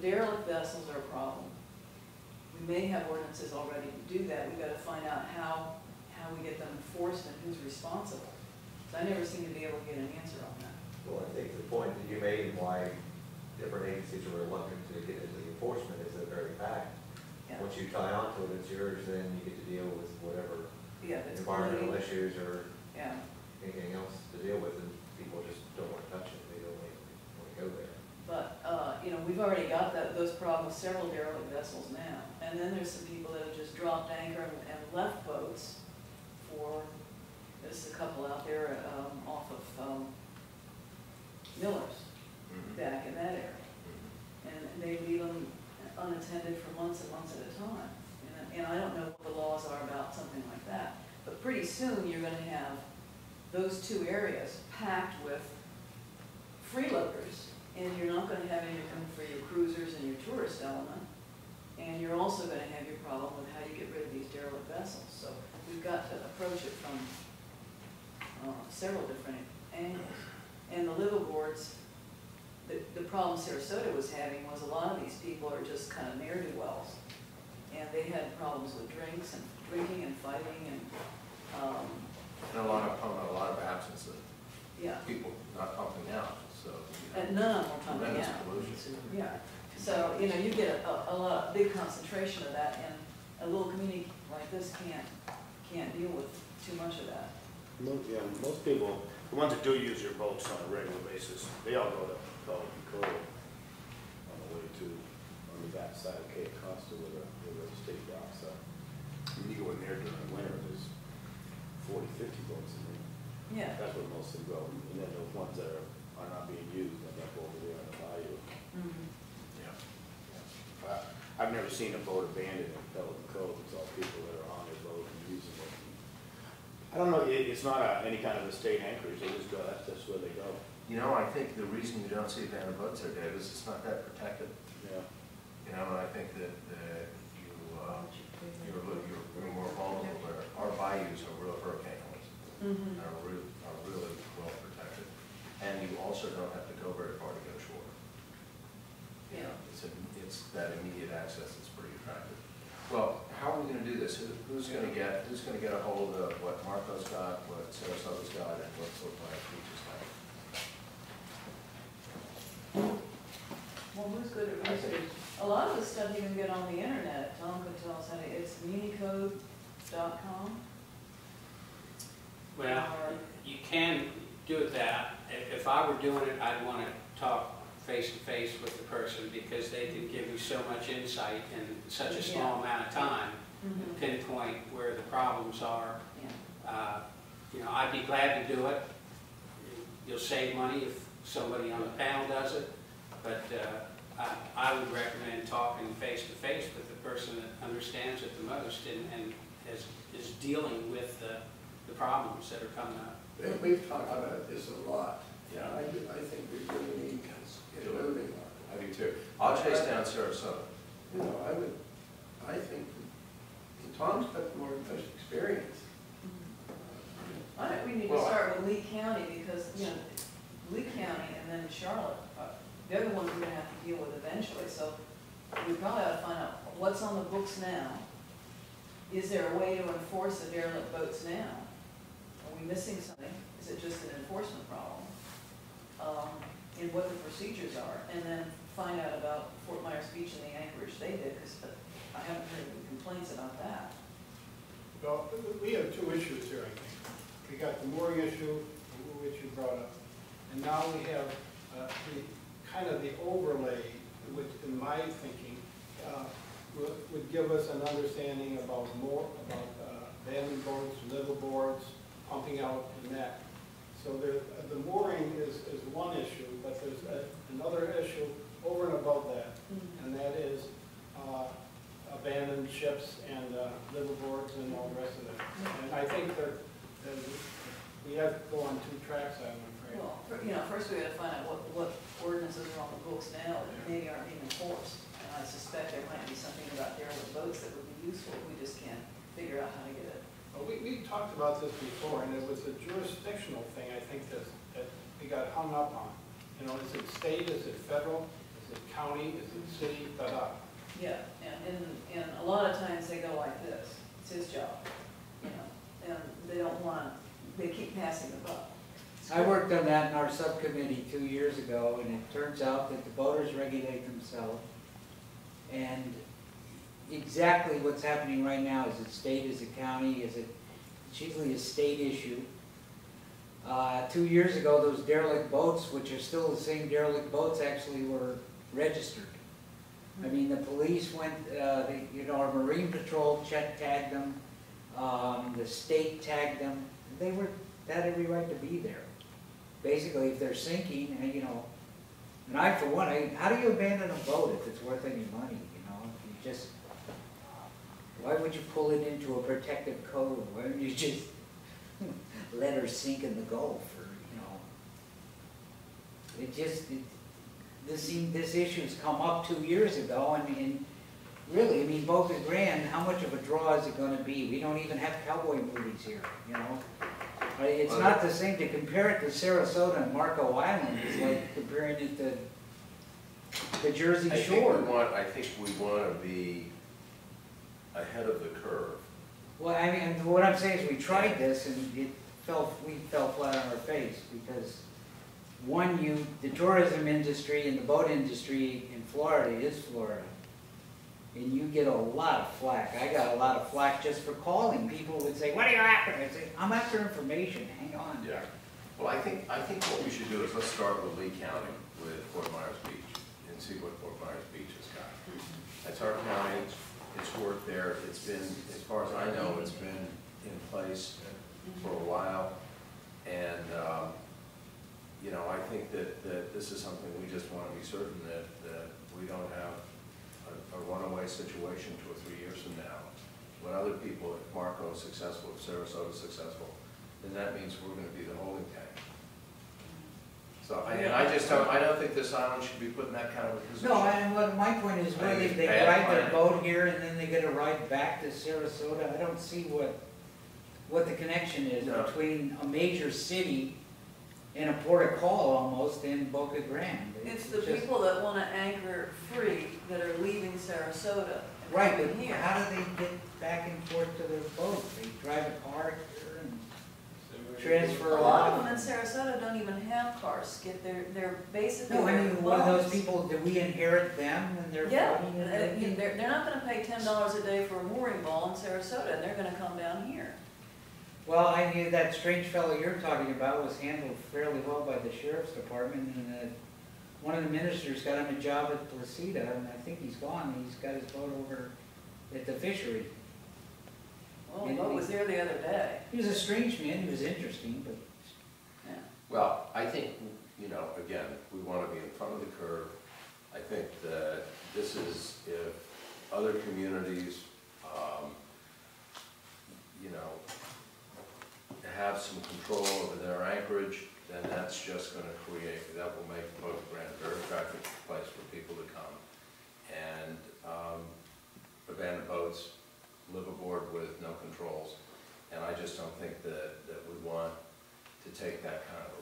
derelict vessels are a problem. We may have ordinances already to do that. We've got to find out how we get them enforced and who's responsible. So I never seem to be able to get an answer on that. Well, I think the point that you made and why different agencies are reluctant to get into the enforcement is the very fact. Yeah. Once you tie onto it, it's yours, then you get to deal with whatever environmental issues or anything else to deal with, and people just don't want to touch it. They don't want to go there. But, you know, we've already got those problems, several derelict vessels now. And then there's some people that have just dropped anchor and left boats for, there's a couple out there off of Miller's, back in that area. And they leave them unattended for months and months at a time. And I don't know what the laws are about something like that. But pretty soon you're going to have those two areas packed with freeloaders, and you're not going to have any room for your cruisers and your tourist element. And you're also going to have your problem with how you get rid of these derelict vessels. So we've got to approach it from several different angles. And the liveaboards, the problem Sarasota was having was a lot of these people are just kind of ne'er-do-wells. And they had problems with drinking and fighting and a lot of absence of people not pumping out. So and none of them are pumping out. Pollution. Yeah. So you know you get a big concentration of that, and a little community like this can't deal with too much of that. Most people, the ones that do use your boats on a regular basis, they all go to Cove on the way to on the back side of Cape Costa where the state docks are. When you go in there during the winter, there's 40, 50 boats in there. Yeah. That's where most of them go. And then those ones that are not being used end up over there on the bayou. I've never seen a boat abandoned in Pelican Cove. It's all people that are on their boat and using it. I don't know, it's not any kind of a state anchorage. They just go, that's just where they go. You know, I think the reason you don't see abandoned boats there, Dave, is it's not that protected. Yeah. You know, and I think that you're more vulnerable there. Our bayous are real hurricane homes, are really well protected, and you also don't have to go very far to get ashore. You know, it's that immediate access that's pretty attractive. Well, how are we going to do this? Who's going to get a hold of what Marco's got, what Sarasota's got, and what Fort Beach's got? Well, who's good at research? A lot of the stuff you can get on the internet. Tom could tell us how to. It's municode.com. Well, you can do that. If I were doing it, I'd want to talk face to face with the person because they can give you so much insight in such a small amount of time, and pinpoint where the problems are. You know, I'd be glad to do it. You'll save money if somebody on the panel does it, but I would recommend talking face to face with the person that understands it the most and is dealing with the problems that are coming up. We've talked about this a lot. Yeah, I think we really need to get moving on it. I do too. I'll chase down Sarasota. You know, I think Tom's got more experience. I think we need to start with Lee County because, you know, Lee County and then Charlotte, they're the ones we're going to have to deal with eventually. So we probably ought to find out what's on the books now. Is there a way to enforce the derelict boats now? Are we missing something? Is it just an enforcement problem? And what the procedures are, and then find out about Fort Myers Beach and the anchorage they did, because I haven't heard any complaints about that. Well, we have two issues here, I think. We got the mooring issue, which you brought up, and now we have the overlay, which in my thinking would give us an understanding about abandoned boats, liveaboards, pumping out, and that. So the mooring is one issue, but there's another issue over and above that, and that is abandoned ships and liveaboards and all the rest of it. And I think that we have to go on two tracks, I'm afraid. Well, you know, first we got to find out what ordinances are on the books now that maybe aren't being enforced. And I suspect there might be something about derelict boats that would be useful. We just can't figure out how to get it. Well, we talked about this before, and it was a jurisdictional thing, I think, that we got hung up on. You know, is it state, is it federal, is it county, is it city, ta-da. Yeah, and a lot of times they go like this, it's his job, you know, and they don't want, they keep passing the buck. I worked on that in our subcommittee 2 years ago, and it turns out that the boaters regulate themselves. And exactly what's happening right now, is it state, is it county, it's usually a state issue. 2 years ago, those derelict boats, which are still the same derelict boats, actually were registered. I mean, the police went, our Marine Patrol tagged them, the state tagged them. They had every right to be there. Basically, if they're sinking, and and I, for one, how do you abandon a boat if it's worth any money, If you just, why would you pull it into a protective cove? Why don't you just let her sink in the Gulf, or, this issue's come up 2 years ago, and really, I mean, Boca Grande, how much of a draw is it gonna be? We don't even have cowboy movies here, It's not the same, to compare it to Sarasota and Marco Island, it's like comparing it to the Jersey Shore. I think we want to be ahead of the curve. Well, I mean, what I'm saying is we tried this and we fell flat on our face, because the tourism industry and the boat industry in Florida is Florida. And you get a lot of flack. I got a lot of flack just for calling. People would say, "What are you after?" I'd say, "I'm after information, hang on." Yeah. Well, I think what we should do is let's start with Lee County, with Fort Myers Beach, and see what Fort Myers Beach has got. That's our county, it's worked there, it's been, as far as I know, it's been in place for a while. And, I think that this is something we just want to be certain that we don't have a runaway situation 2 or 3 years from now. When other people, if Marco is successful, if Sarasota is successful, then that means we're going to be the holding tank. So, I don't think this island should be put in that kind of a position. No, and my point is, whether they ride their boat here and then they get a ride back to Sarasota, I don't see what the connection is between a major city and a port of call almost in Boca Grande. It's the people that want to anchor free that are leaving Sarasota and right, coming but here. how do they get back and forth to their boat? They drive a car here and transfer A lot of them in Sarasota don't even have cars. They're basically. No, I mean, one of those people, do we inherit them and they're floating in they're not going to pay $10 a day for a mooring ball in Sarasota, and they're going to come down here. Well, I knew that strange fellow you're talking about was handled fairly well by the sheriff's department, and one of the ministers got him a job at Placida, and I think he's gone. He's got his boat over at the fishery. Well, the boat was there the other day. He was a strange man. He was interesting, but yeah. Well, I think, again, we want to be in front of the curve. I think that this is, if other communities, have some control over their anchorage, then that's just going to that will make Boca Grande a very attractive place for people to come and abandon boats, live aboard with no controls. And I just don't think that we want to take that kind of a